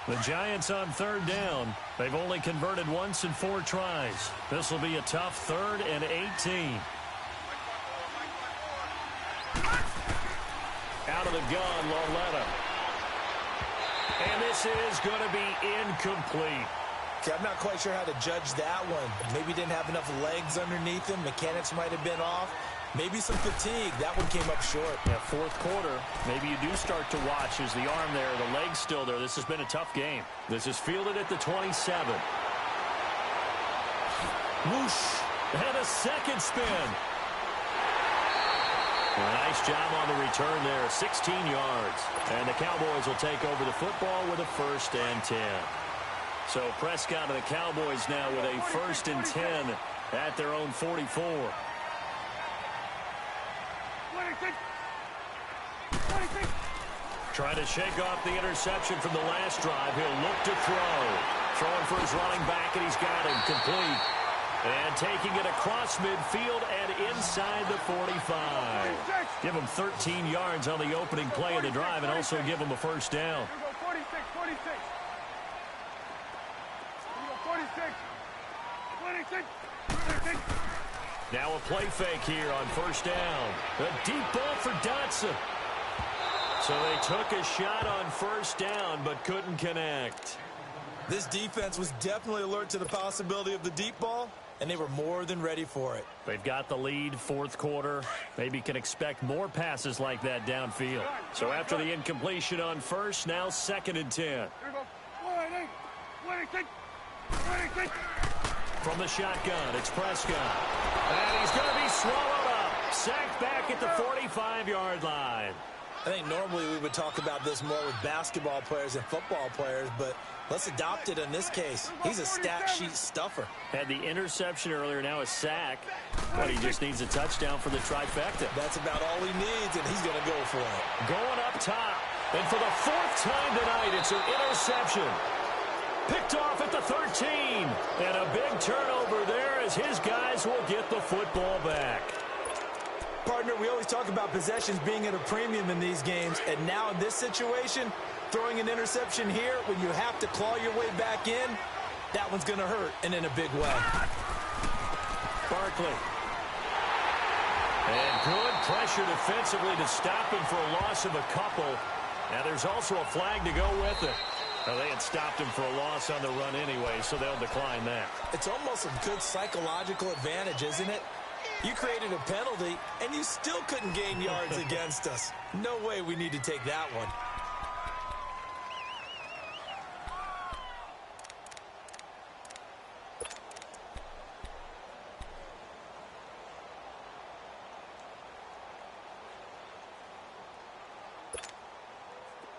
The Giants on third down. They've only converted once in 4 tries. This will be a tough 3rd and 18. Out of the gun, Lauletta. And this is going to be incomplete. Okay, I'm not quite sure how to judge that one. Maybe didn't have enough legs underneath him. Mechanics might have been off. Maybe some fatigue. That one came up short. Yeah, 4th quarter. Maybe you do start to watch as the arm there, the leg's still there. This has been a tough game. This is fielded at the 27. Whoosh. And a second spin. Nice job on the return there, 16 yards. And the Cowboys will take over the football with a 1st and 10. So Prescott and the Cowboys now with a 1st and 10 at their own 44. 26. 26. Trying to shake off the interception from the last drive. He'll look to throw. Throwing for his running back, and he's got him complete. And taking it across midfield and inside the 45. Give him 13 yards on the opening play of the drive and also give him a 1st down. 46, 46. 46. 46. 46. Now a play fake here on 1st down. A deep ball for Dotson. So they took a shot on 1st down but couldn't connect. This defense was definitely alert to the possibility of the deep ball, and they were more than ready for it. They've got the lead, fourth quarter. Maybe can expect more passes like that downfield. So after the incompletion on first, now 2nd and 10. From the shotgun, it's Prescott. And he's going to be swallowed up. Sacked back at the 45-yard line. I think normally we would talk about this more with basketball players and football players, but let's adopt it in this case. He's a stat sheet stuffer. Had the interception earlier, now a sack. But he just needs a touchdown for the trifecta. That's about all he needs, and he's going to go for it. Going up top. And for the 4th time tonight, it's an interception. Picked off at the 13. And a big turnover there as his guys will get the football back. Partner, we always talk about possessions being at a premium in these games, and now in this situation, throwing an interception here when you have to claw your way back in, that one's going to hurt, and in a big way. Barkley. And good pressure defensively to stop him for a loss of a couple. Now there's also a flag to go with it. Well, they had stopped him for a loss on the run anyway, so they'll decline that. It's almost a good psychological advantage, isn't it? You created a penalty, and you still couldn't gain yards against us. No way we need to take that one.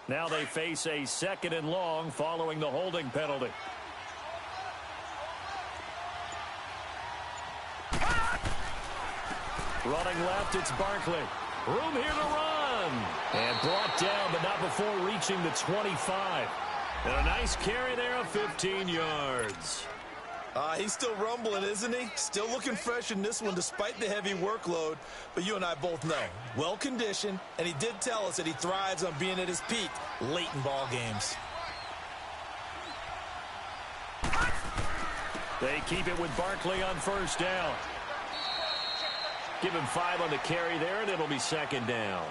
Now they face a 2nd and long following the holding penalty. Running left, it's Barkley. Room here to run. And brought down, but not before reaching the 25. And a nice carry there of 15 yards. He's still rumbling, isn't he? Still looking fresh in this one despite the heavy workload. But you and I both know, well-conditioned, and he did tell us that he thrives on being at his peak late in ball games. They keep it with Barkley on 1st down. Give him 5 on the carry there, and it'll be 2nd down.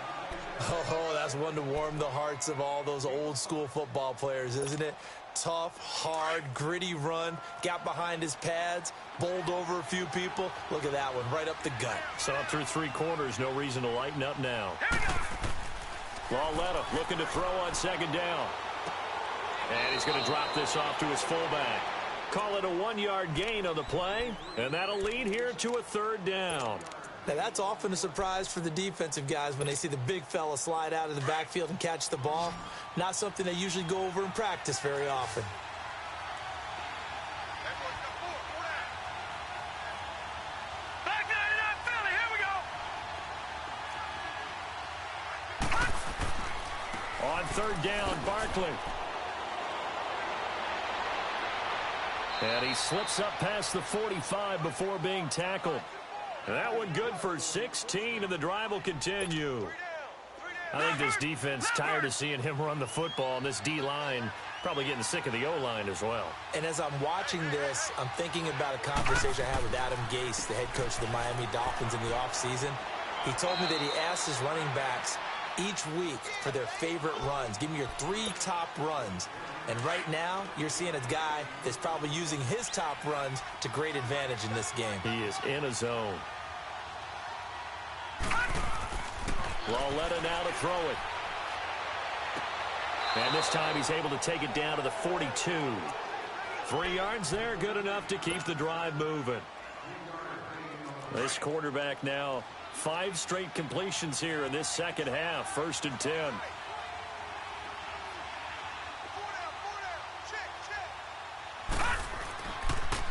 Oh, that's one to warm the hearts of all those old-school football players, isn't it? Tough, hard, gritty run, got behind his pads, bowled over a few people. Look at that one, right up the gut. So through 3 quarters, no reason to lighten up now. LewDaRemySipper looking to throw on 2nd down. And he's going to drop this off to his fullback. Call it a 1-yard gain on the play, and that'll lead here to a 3rd down. Now, that's often a surprise for the defensive guys when they see the big fella slide out of the backfield and catch the ball. Not something they usually go over in practice very often. Back down to that Philly. Here we go. On 3rd down, Barkley. And he slips up past the 45 before being tackled. And that one good for 16, and the drive will continue. I think this defense tired of seeing him run the football, and this D-line probably getting sick of the O-line as well. And as I'm watching this, I'm thinking about a conversation I had with Adam Gase, the head coach of the Miami Dolphins in the offseason. He told me that he asked his running backs each week for their favorite runs. Give me your 3 top runs. And right now, you're seeing a guy that's probably using his top runs to great advantage in this game. He is in a zone. LewDaRemySipper now to throw it. And this time he's able to take it down to the 42. 3 yards there, good enough to keep the drive moving. This quarterback now 5 straight completions here in this 2nd half. 1st and 10.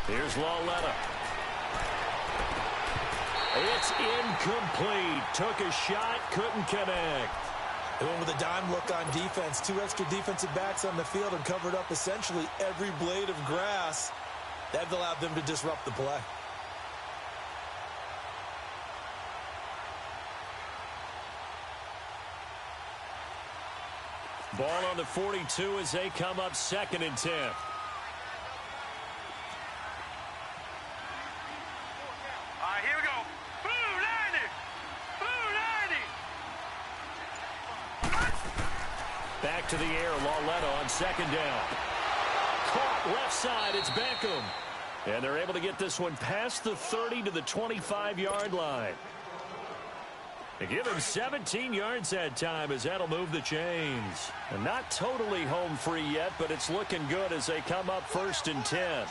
Here's LewDaRemySipper. It's incomplete. Took a shot, couldn't connect. They went with a dime look on defense. 2 extra defensive backs on the field and covered up essentially every blade of grass. That allowed them to disrupt the play. Ball on the 42 as they come up 2nd and 10. Back to the air, LewDaRemySipper on 2nd down. Caught Left side, it's Beckham. And they're able to get this one past the 30 to the 25-yard line. They give him 17 yards that time as that'll move the chains. And not totally home free yet, but it's looking good as they come up 1st and 10.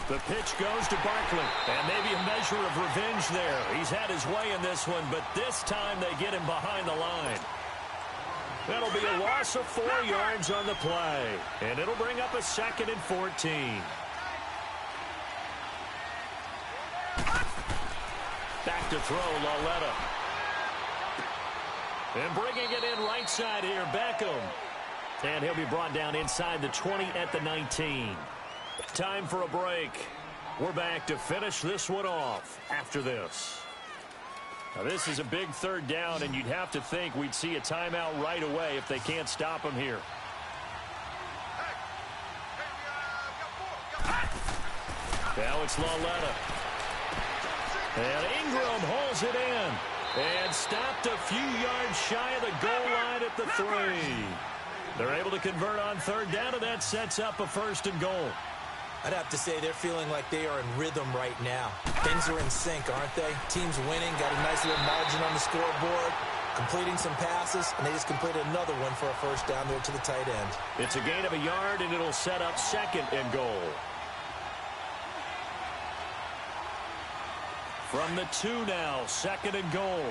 The pitch goes to Barkley, and maybe a measure of revenge there. He's had his way in this one, but this time they get him behind the line. That'll be a loss of 4 yards on the play, and it'll bring up a 2nd and 14. Back to throw, Lauletta. And bringing it in right side here, Beckham. And he'll be brought down inside the 20 at the 19. Time for a break. We're back to finish this one off after this. Now, this is a big 3rd down, and you'd have to think we'd see a timeout right away if they can't stop him here. Now it's Lauletta. And Ingram holds it in. And stopped a few yards shy of the goal line at the 3. They're able to convert on 3rd down, and that sets up a 1st and goal. I'd have to say they're feeling like they are in rhythm right now. Things are in sync, aren't they? Team's winning, got a nice little margin on the scoreboard, completing some passes, and they just completed another one for a 1st down there to the tight end. It's a gain of a yard, and it'll set up 2nd and goal. From the 2 now, 2nd and goal.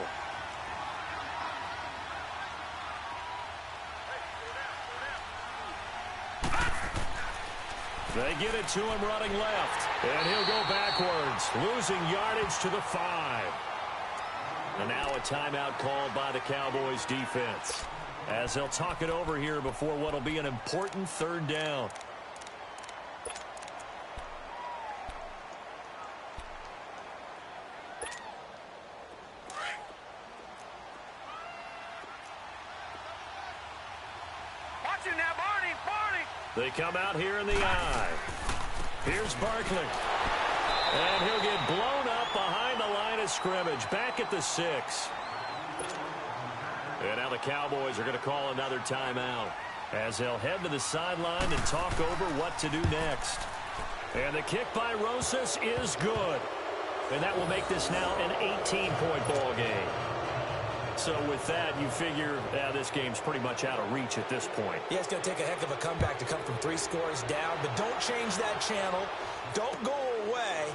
They get it to him running left, and he'll go backwards, losing yardage to the 5. And now a timeout called by the Cowboys defense, as they'll talk it over here before what'll be an important 3rd down. They come out here in the eye. Here's Barkley. And he'll get blown up behind the line of scrimmage, back at the 6. And now the Cowboys are going to call another timeout as they'll head to the sideline and talk over what to do next. And the kick by Rosas is good. And that will make this now an 18-point ball game. So with that, you figure this game's pretty much out of reach at this point. Yeah, it's going to take a heck of a comeback to come from 3 scores down, but don't change that channel. Don't go away.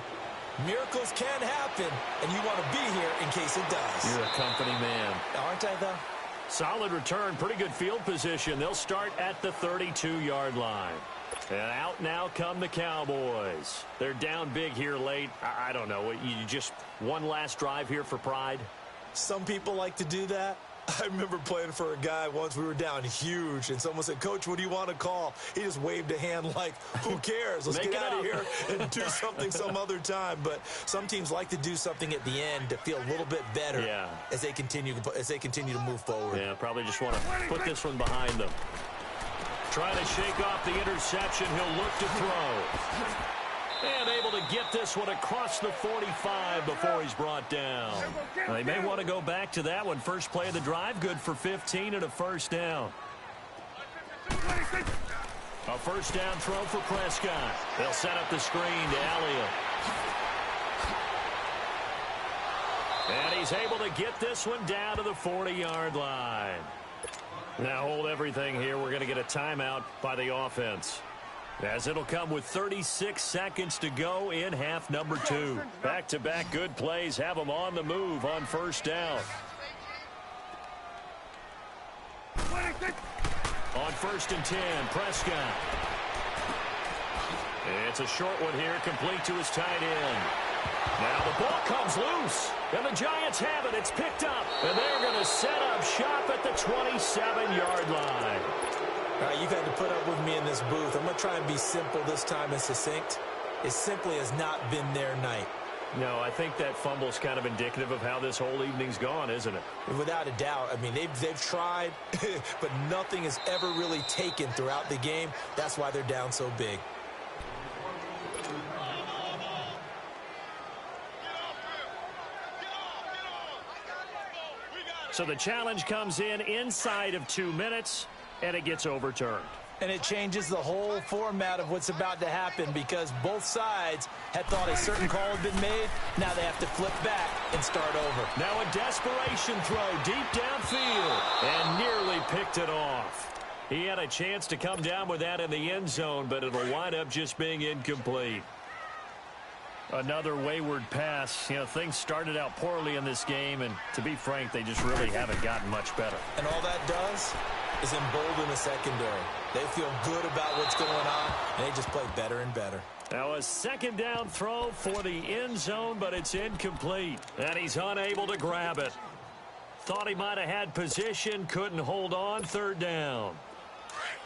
Miracles can happen, and you want to be here in case it does. You're a company man. Aren't I, though? Solid return, pretty good field position. They'll start at the 32-yard line. And out now come the Cowboys. They're down big here late. I don't know. You just one last drive here for pride? Some people like to do that. I remember playing for a guy once. We were down huge, and someone said, "Coach, what do you want to call?" He just waved a hand like, who cares? Let's get out of here and do something some other time. But some teams like to do something at the end to feel a little bit better as they continue to move forward. Yeah, probably just want to put this one behind them. Trying to shake off the interception. He'll look to throw. And able to get this one across the 45 before he's brought down. They may want to go back to that one. First play of the drive, good for 15 and a 1st down. A 1st down throw for Prescott. They'll set up the screen to Elliott. And he's able to get this one down to the 40-yard line. Now hold everything here. We're going to get a timeout by the offense, as it'll come with 36 seconds to go in half number 2. Back-to-back good plays have them on the move on 1st down. On 1st and 10, Prescott. It's a short one here, complete to his tight end. Now the ball comes loose, and the Giants have it. It's picked up, and they're going to set up shop at the 27-yard line. All right, you've had to put up with me in this booth. I'm going to try and be simple this time and succinct. It simply has not been their night. No, I think that fumble's kind of indicative of how this whole evening's gone, isn't it? Without a doubt. I mean, they've tried, but nothing has ever really taken throughout the game. That's why they're down so big. So the challenge comes in inside of 2 minutes, and it gets overturned. And it changes the whole format of what's about to happen because both sides had thought a certain call had been made. Now they have to flip back and start over. Now a desperation throw deep downfield and nearly picked it off. He had a chance to come down with that in the end zone, but it'll wind up just being incomplete. Another wayward pass. You know, things started out poorly in this game, and to be frank, they just really haven't gotten much better. And all that does is embolden the secondary. They feel good about what's going on, and they just play better and better. Now a second down throw for the end zone, but it's incomplete. And he's unable to grab it. Thought he might have had position, couldn't hold on, third down.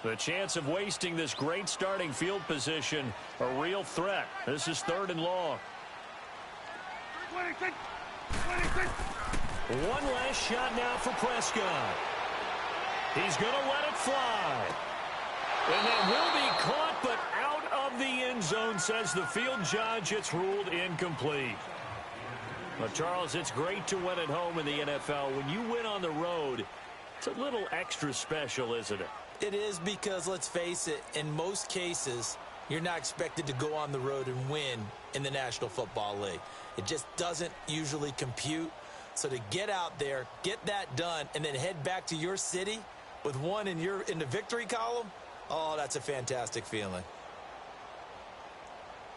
The chance of wasting this great starting field position, a real threat. This is third and long. 26. 26. One last shot now for Prescott. He's going to let it fly. And that will be caught, but out of the end zone, says the field judge. It's ruled incomplete. Well, Charles, it's great to win at home in the NFL. When you win on the road, it's a little extra special, isn't it? It is because, let's face it, in most cases, you're not expected to go on the road and win in the National Football League. It just doesn't usually compute. So to get out there, get that done, and then head back to your city with one in the victory column, oh, that's a fantastic feeling.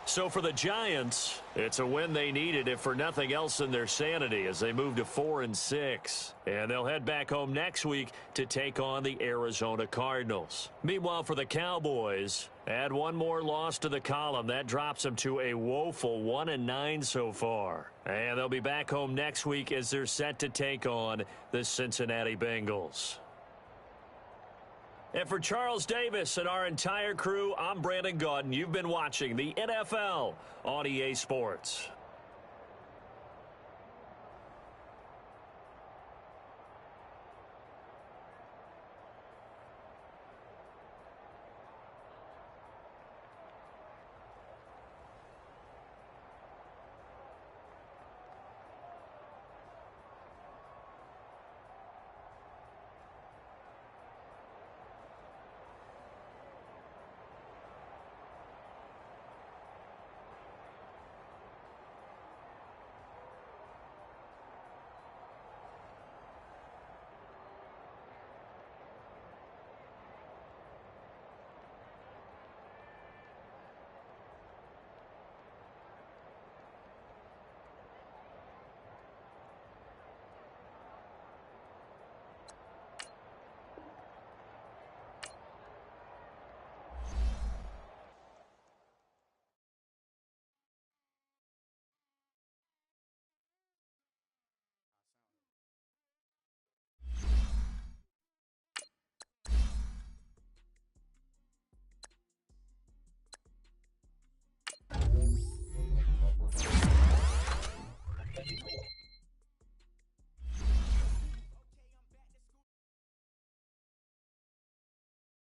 So for the Giants, it's a win they needed, if for nothing else in their sanity, as they move to 4-6. And they'll head back home next week to take on the Arizona Cardinals. Meanwhile, for the Cowboys, add one more loss to the column. That drops them to a woeful 1-9 so far. And they'll be back home next week as they're set to take on the Cincinnati Bengals. And for Charles Davis and our entire crew, I'm Brandon Gaudin. You've been watching the NFL on EA Sports.